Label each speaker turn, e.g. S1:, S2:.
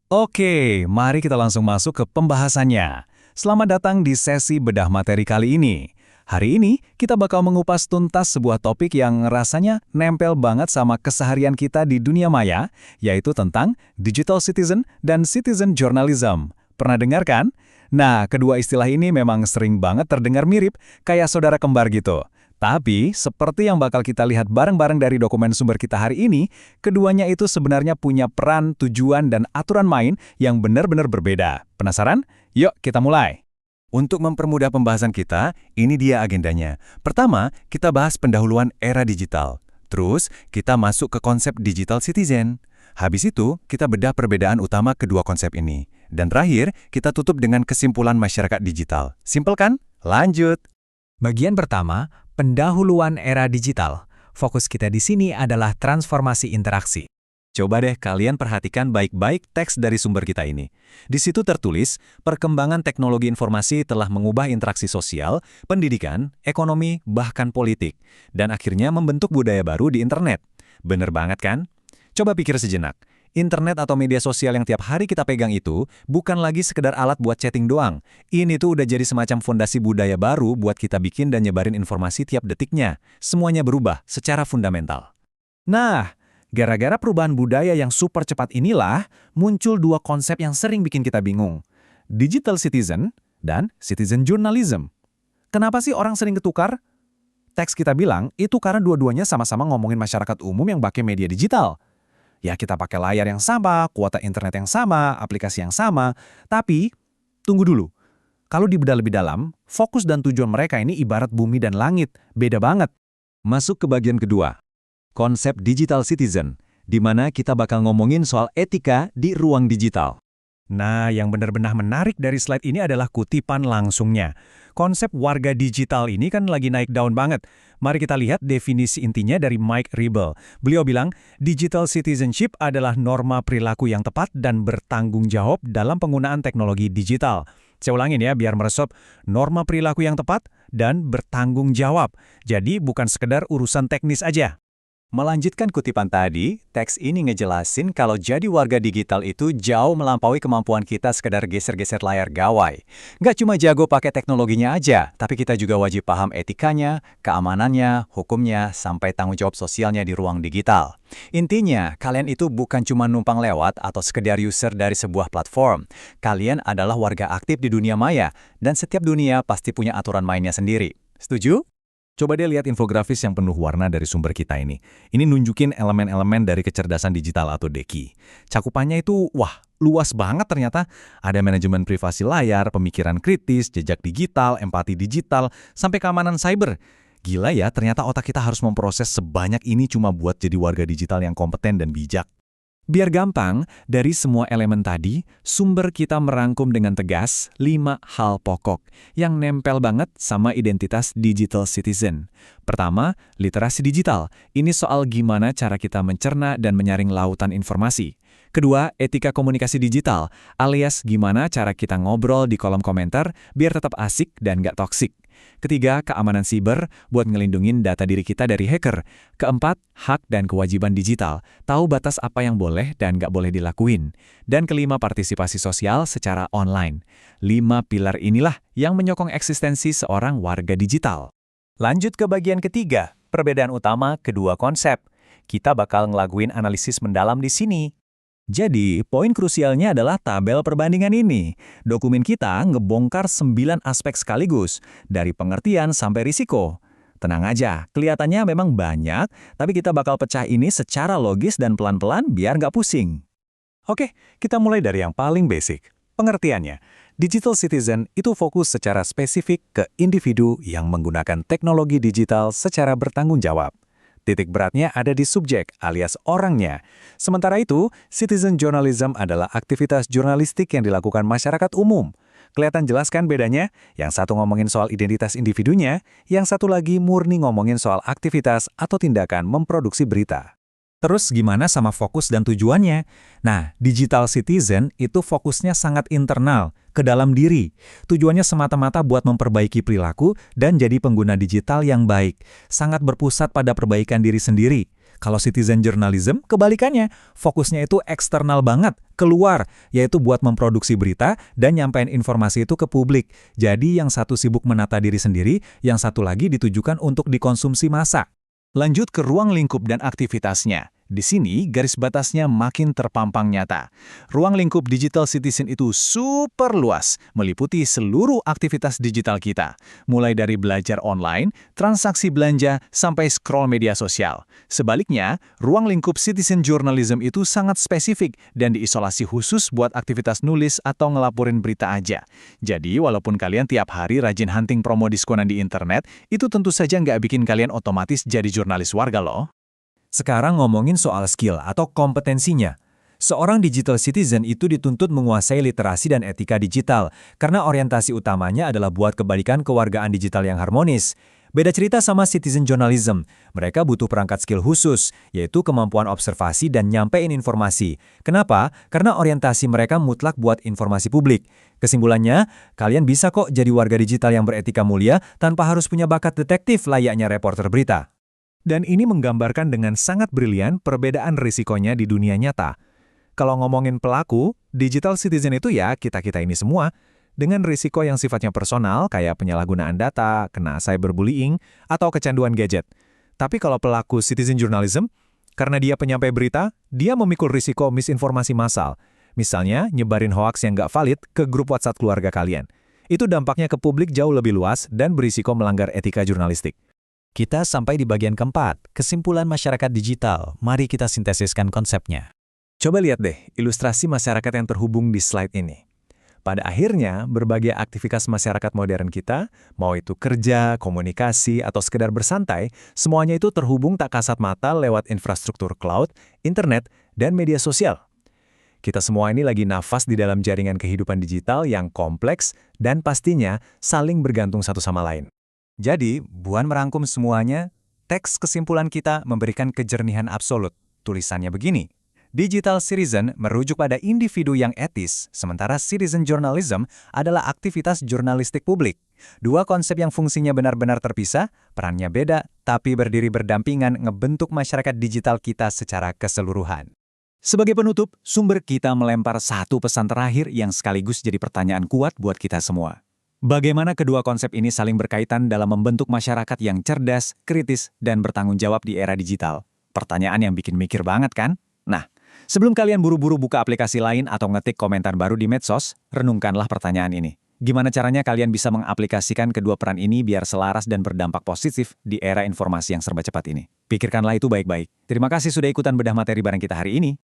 S1: Oke, mari kita langsung masuk ke pembahasannya. Selamat datang di sesi bedah materi kali ini. Hari ini, kita bakal mengupas tuntas sebuah topik yang rasanya nempel banget sama keseharian kita di dunia maya, yaitu tentang digital citizen dan citizen journalism. Pernah dengar kan? Nah, kedua istilah ini memang sering banget terdengar mirip, kayak saudara kembar gitu. Tapi, seperti yang bakal kita lihat bareng-bareng dari dokumen sumber kita hari ini, keduanya itu sebenarnya punya peran, tujuan, dan aturan main yang benar-benar berbeda. Penasaran? Yuk, kita mulai.
S2: Untuk mempermudah pembahasan kita, ini dia agendanya. Pertama, kita bahas pendahuluan era digital. Terus, kita masuk ke konsep digital citizen. Habis itu, kita bedah perbedaan utama kedua konsep ini. Dan terakhir, kita tutup dengan kesimpulan masyarakat digital. Simpel kan? Lanjut!
S3: Bagian pertama, pendahuluan era digital. Fokus kita di sini adalah transformasi interaksi.
S2: Coba deh kalian perhatikan baik-baik teks dari sumber kita ini. Di situ tertulis, perkembangan teknologi informasi telah mengubah interaksi sosial, pendidikan, ekonomi, bahkan politik. Dan akhirnya membentuk budaya baru di internet. Bener banget kan? Coba pikir sejenak. Internet atau media sosial yang tiap hari kita pegang itu bukan lagi sekedar alat buat chatting doang. Ini tuh udah jadi semacam fondasi budaya baru buat kita bikin dan nyebarin informasi tiap detiknya. Semuanya berubah secara fundamental.
S3: Nah, gara-gara perubahan budaya yang super cepat inilah, muncul dua konsep yang sering bikin kita bingung. Digital citizen dan citizen journalism. Kenapa sih orang sering ketukar? Teks kita bilang, itu karena dua-duanya sama-sama ngomongin masyarakat umum yang pakai media digital. Ya kita pakai layar yang sama, kuota internet yang sama, aplikasi yang sama. Tapi, tunggu dulu. Kalau dibedah lebih dalam, fokus dan tujuan mereka ini ibarat bumi dan langit. Beda banget.
S2: Masuk ke bagian kedua. Konsep digital citizen, di mana kita bakal ngomongin soal etika di ruang digital.
S3: Nah, yang benar-benar menarik dari slide ini adalah kutipan langsungnya. Konsep warga digital ini kan lagi naik daun banget. Mari kita lihat definisi intinya dari Mike Riebel. Beliau bilang, digital citizenship adalah norma perilaku yang tepat dan bertanggung jawab dalam penggunaan teknologi digital. Saya ulangin ya, biar meresap. Norma perilaku yang tepat dan bertanggung jawab. Jadi bukan sekedar urusan teknis aja.
S1: Melanjutkan kutipan tadi, teks ini ngejelasin kalau jadi warga digital itu jauh melampaui kemampuan kita sekedar geser-geser layar gawai. Nggak cuma jago pakai teknologinya aja, tapi kita juga wajib paham etikanya, keamanannya, hukumnya, sampai tanggung jawab sosialnya di ruang digital. Intinya, kalian itu bukan cuma numpang lewat atau sekedar user dari sebuah platform. Kalian adalah warga aktif di dunia maya, dan setiap dunia pasti punya aturan mainnya sendiri. Setuju?
S2: Coba deh lihat infografis yang penuh warna dari sumber kita ini. Ini nunjukin elemen-elemen dari kecerdasan digital atau DEKI. Cakupannya itu, wah, luas banget ternyata. Ada manajemen privasi layar, pemikiran kritis, jejak digital, empati digital, sampai keamanan cyber. Gila ya, ternyata otak kita harus memproses sebanyak ini cuma buat jadi warga digital yang kompeten dan bijak.
S3: Biar gampang, dari semua elemen tadi, sumber kita merangkum dengan tegas 5 hal pokok yang nempel banget sama identitas digital citizen. Pertama, literasi digital. Ini soal gimana cara kita mencerna dan menyaring lautan informasi. Kedua, etika komunikasi digital, alias gimana cara kita ngobrol di kolom komentar biar tetap asik dan nggak toksik. Ketiga, keamanan siber buat ngelindungin data diri kita dari hacker. Keempat, hak dan kewajiban digital, tahu batas apa yang boleh dan nggak boleh dilakuin. Dan kelima, partisipasi sosial secara online. 5 pilar inilah yang menyokong eksistensi seorang warga digital.
S1: Lanjut ke bagian ketiga, perbedaan utama kedua konsep. Kita bakal ngelakuin analisis mendalam di sini. Jadi, poin krusialnya adalah tabel perbandingan ini. Dokumen kita ngebongkar 9 aspek sekaligus, dari pengertian sampai risiko. Tenang aja, kelihatannya memang banyak, tapi kita bakal pecah ini secara logis dan pelan-pelan biar nggak pusing. Oke, kita mulai dari yang paling basic. Pengertiannya, digital citizen itu fokus secara spesifik ke individu yang menggunakan teknologi digital secara bertanggung jawab. Titik beratnya ada di subjek alias orangnya. Sementara itu, citizen journalism adalah aktivitas jurnalistik yang dilakukan masyarakat umum. Kelihatan jelas kan bedanya? Yang satu ngomongin soal identitas individunya, yang satu lagi murni ngomongin soal aktivitas atau tindakan memproduksi berita. Terus gimana sama fokus dan tujuannya? Nah, digital citizen itu fokusnya sangat internal, ke dalam diri. Tujuannya semata-mata buat memperbaiki perilaku dan jadi pengguna digital yang baik. Sangat berpusat pada perbaikan diri sendiri. Kalau citizen journalism, kebalikannya. Fokusnya itu eksternal banget, keluar, yaitu buat memproduksi berita dan nyampein informasi itu ke publik. Jadi yang satu sibuk menata diri sendiri, yang satu lagi ditujukan untuk dikonsumsi massa. Lanjut ke ruang lingkup dan aktivitasnya. Di sini, garis batasnya makin terpampang nyata. Ruang lingkup digital citizen itu super luas, meliputi seluruh aktivitas digital kita. Mulai dari belajar online, transaksi belanja, sampai scroll media sosial. Sebaliknya, ruang lingkup citizen journalism itu sangat spesifik dan diisolasi khusus buat aktivitas nulis atau ngelaporin berita aja. Jadi, walaupun kalian tiap hari rajin hunting promo diskonan di internet, itu tentu saja nggak bikin kalian otomatis jadi jurnalis warga loh.
S3: Sekarang ngomongin soal skill atau kompetensinya. Seorang digital citizen itu dituntut menguasai literasi dan etika digital, karena orientasi utamanya adalah buat kebaikan kewargaan digital yang harmonis. Beda cerita sama citizen journalism, mereka butuh perangkat skill khusus, yaitu kemampuan observasi dan nyampein informasi. Kenapa? Karena orientasi mereka mutlak buat informasi publik. Kesimpulannya, kalian bisa kok jadi warga digital yang beretika mulia tanpa harus punya bakat detektif layaknya reporter berita.
S1: Dan ini menggambarkan dengan sangat brilian perbedaan risikonya di dunia nyata. Kalau ngomongin pelaku, digital citizen itu ya kita-kita ini semua, dengan risiko yang sifatnya personal kayak penyalahgunaan data, kena cyberbullying, atau kecanduan gadget. Tapi kalau pelaku citizen journalism, karena dia penyampai berita, dia memikul risiko misinformasi massal. Misalnya, nyebarin hoaks yang nggak valid ke grup WhatsApp keluarga kalian. Itu dampaknya ke publik jauh lebih luas dan berisiko melanggar etika jurnalistik.
S2: Kita sampai di bagian keempat, kesimpulan masyarakat digital. Mari kita sintesiskan konsepnya.
S1: Coba lihat deh ilustrasi masyarakat yang terhubung di slide ini. Pada akhirnya, berbagai aktivitas masyarakat modern kita, mau itu kerja, komunikasi, atau sekedar bersantai, semuanya itu terhubung tak kasat mata lewat infrastruktur cloud, internet, dan media sosial. Kita semua ini lagi nafas di dalam jaringan kehidupan digital yang kompleks dan pastinya saling bergantung satu sama lain.
S3: Jadi, buat merangkum semuanya, teks kesimpulan kita memberikan kejernihan absolut. Tulisannya begini, digital citizen merujuk pada individu yang etis, sementara citizen journalism adalah aktivitas jurnalistik publik. Dua konsep yang fungsinya benar-benar terpisah, perannya beda, tapi berdiri berdampingan ngebentuk masyarakat digital kita secara keseluruhan. Sebagai penutup, sumber kita melempar satu pesan terakhir yang sekaligus jadi pertanyaan kuat buat kita semua. Bagaimana kedua konsep ini saling berkaitan dalam membentuk masyarakat yang cerdas, kritis, dan bertanggung jawab di era digital? Pertanyaan yang bikin mikir banget kan? Nah, sebelum kalian buru-buru buka aplikasi lain atau ngetik komentar baru di medsos, renungkanlah pertanyaan ini. Gimana caranya kalian bisa mengaplikasikan kedua peran ini biar selaras dan berdampak positif di era informasi yang serba cepat ini? Pikirkanlah itu baik-baik. Terima kasih sudah ikutan bedah materi bareng kita hari ini.